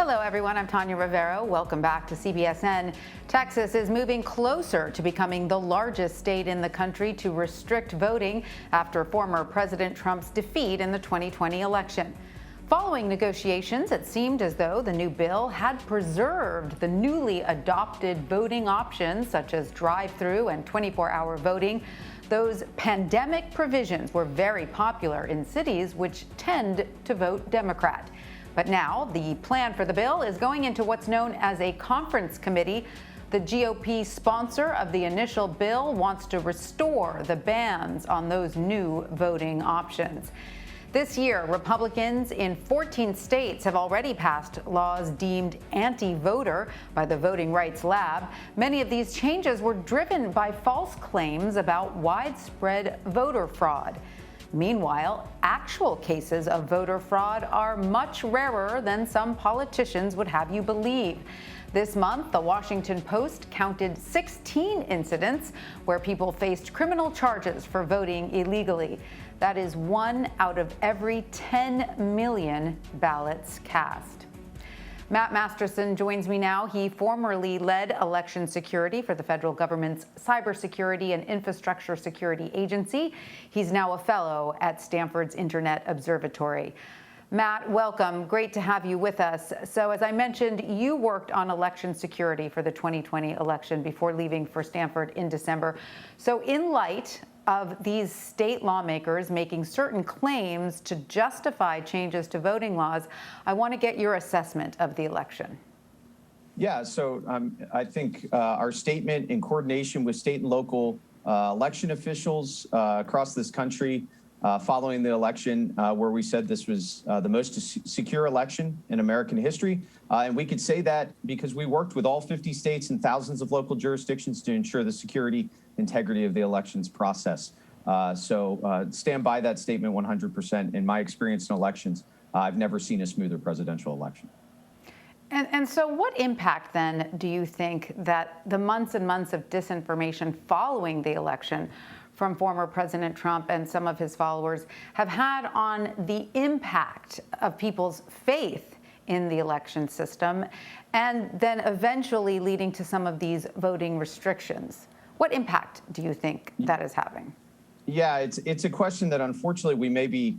Hello, everyone. I'm Tanya Rivero. Welcome back to CBSN. Texas is moving closer to becoming the largest state in the country to restrict voting after former President Trump's defeat in the 2020 election. Following negotiations, it seemed as though the new bill had preserved the newly adopted voting options, such as drive-through and 24-hour voting. Those pandemic provisions were very popular in cities which tend to vote Democrat. But now the plan for the bill is going into what's known as a conference committee. The GOP sponsor of the initial bill wants to restore the bans on those new voting options. This year, Republicans in 14 states have already passed laws deemed anti-voter by the Voting Rights Lab. Many of these changes were driven by false claims about widespread voter fraud. Meanwhile, actual cases of voter fraud are much rarer than some politicians would have you believe. This month, the Washington Post counted 16 incidents where people faced criminal charges for voting illegally. That is 1 out of every 10 million ballots cast. Matt Masterson joins me now. He formerly led election security for the federal government's Cybersecurity and Infrastructure Security Agency. He's now a fellow at Stanford's Internet Observatory. Matt, welcome. Great to have you with us. So as I mentioned, you worked on election security for the 2020 election before leaving for Stanford in December. So in light of these state lawmakers making certain claims to justify changes to voting laws, I want to get your assessment of the election. Yeah, so I think our statement in coordination with state and local election officials across this country following the election, where we said this was the most secure election in American history. And we could say that because we worked with all 50 states and thousands of local jurisdictions to ensure the security, integrity of the elections process. So stand by that statement 100%. In my experience in elections, I've never seen a smoother presidential election. And so what impact then do you think that the months and months of disinformation following the election from former President Trump and some of his followers have had on the impact of people's faith in the election system, and then eventually leading to some of these voting restrictions? What impact do you think that is having? Yeah, it's a question that unfortunately we may be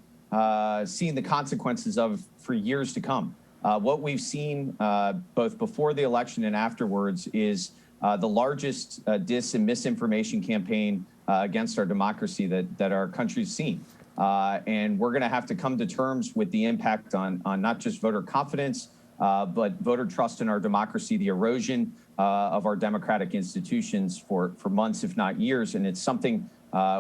seeing the consequences of for years to come. What we've seen both before the election and afterwards is the largest dis and misinformation campaign against our democracy that our country's seen. And we're going to have to come to terms with the impact on not just voter confidence, but voter trust in our democracy, the erosion of our democratic institutions for months, if not years. And it's something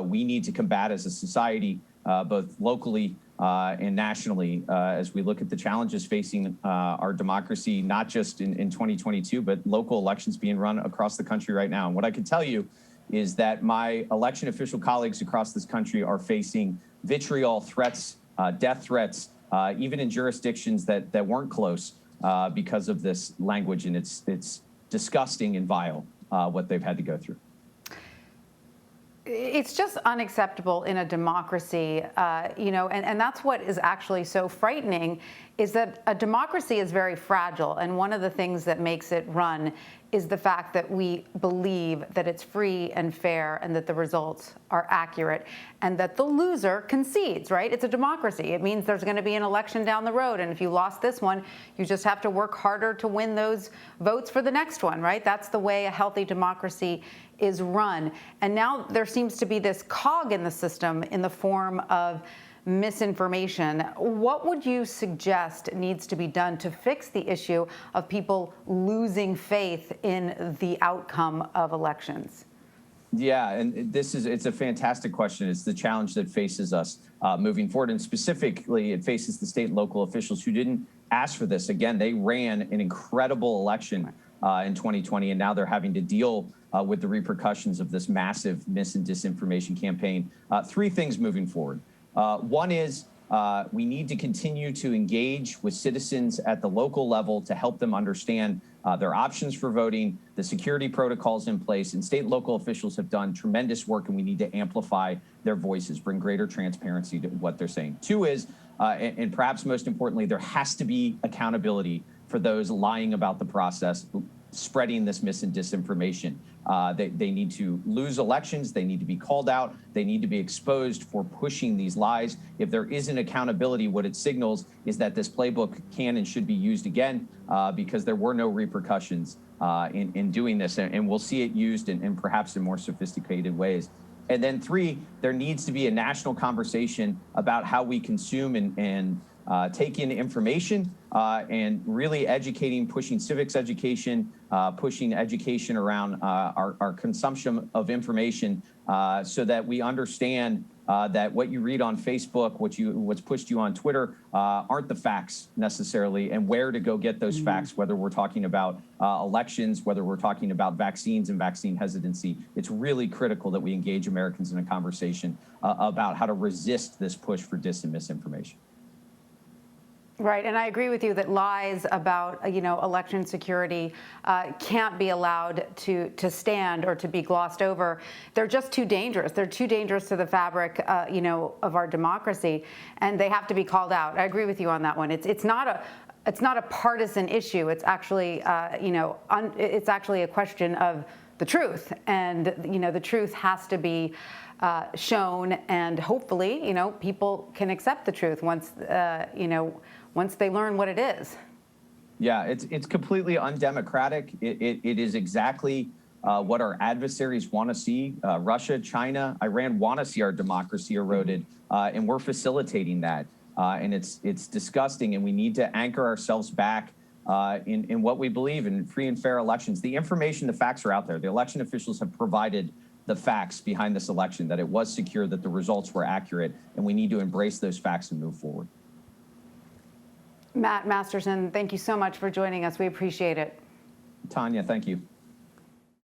we need to combat as a society, both locally and nationally, as we look at the challenges facing our democracy, not just in 2022, but local elections being run across the country right now. And what I can tell you is that my election official colleagues across this country are facing vitriol, threats, death threats, even in jurisdictions that weren't close because of this language. And it's disgusting and vile what they've had to go through. It's just unacceptable in a democracy, and that's what is actually so frightening, is that a democracy is very fragile. And one of the things that makes it run is the fact that we believe that it's free and fair and that the results are accurate and that the loser concedes, right? It's a democracy. It means there's going to be an election down the road. And if you lost this one, you just have to work harder to win those votes for the next one, right? That's the way a healthy democracy is run. And now there seems to be this cog in the system in the form of misinformation. What would you suggest needs to be done to fix the issue of people losing faith in the outcome of elections? Yeah, and it's a fantastic question. It's the challenge that faces us moving forward. And specifically, it faces the state and local officials who didn't ask for this. Again, they ran an incredible election in 2020, and now they're having to deal with the repercussions of this massive mis and disinformation campaign. Three things moving forward. One is we need to continue to engage with citizens at the local level to help them understand their options for voting, the security protocols in place, and state and local officials have done tremendous work, and we need to amplify their voices, bring greater transparency to what they're saying. Two is, and perhaps most importantly, there has to be accountability for those lying about the process, spreading this mis and disinformation. They need to lose elections. They need to be called out. They need to be exposed for pushing these lies. If there isn't accountability, what it signals is that this playbook can and should be used again because there were no repercussions in doing this. And we'll see it used in perhaps in more sophisticated ways. And then 3, there needs to be a national conversation about how we consume and take in information and really educating, pushing civics education, pushing education around our consumption of information so that we understand that what you read on Facebook, what's pushed you on Twitter aren't the facts necessarily, and where to go get those facts, whether we're talking about elections, whether we're talking about vaccines and vaccine hesitancy. It's really critical that we engage Americans in a conversation about how to resist this push for dis and misinformation. Right, and I agree with you that lies about, election security can't be allowed to stand or to be glossed over. They're just too dangerous. They're too dangerous to the fabric, of our democracy, and they have to be called out. I agree with you on that one. It's not a partisan issue. It's actually, it's actually a question of the truth, and the truth has to be shown, and hopefully, people can accept the truth once, once they learn what it is. Yeah, it's completely undemocratic. It is exactly what our adversaries want to see. Russia, China, Iran want to see our democracy eroded, and we're facilitating that. And it's disgusting, and we need to anchor ourselves back in what we believe in: free and fair elections. The information, the facts are out there. The election officials have provided the facts behind this election, that it was secure, that the results were accurate, and we need to embrace those facts and move forward. Matt Masterson, thank you so much for joining us. We appreciate it. Tanya, thank you.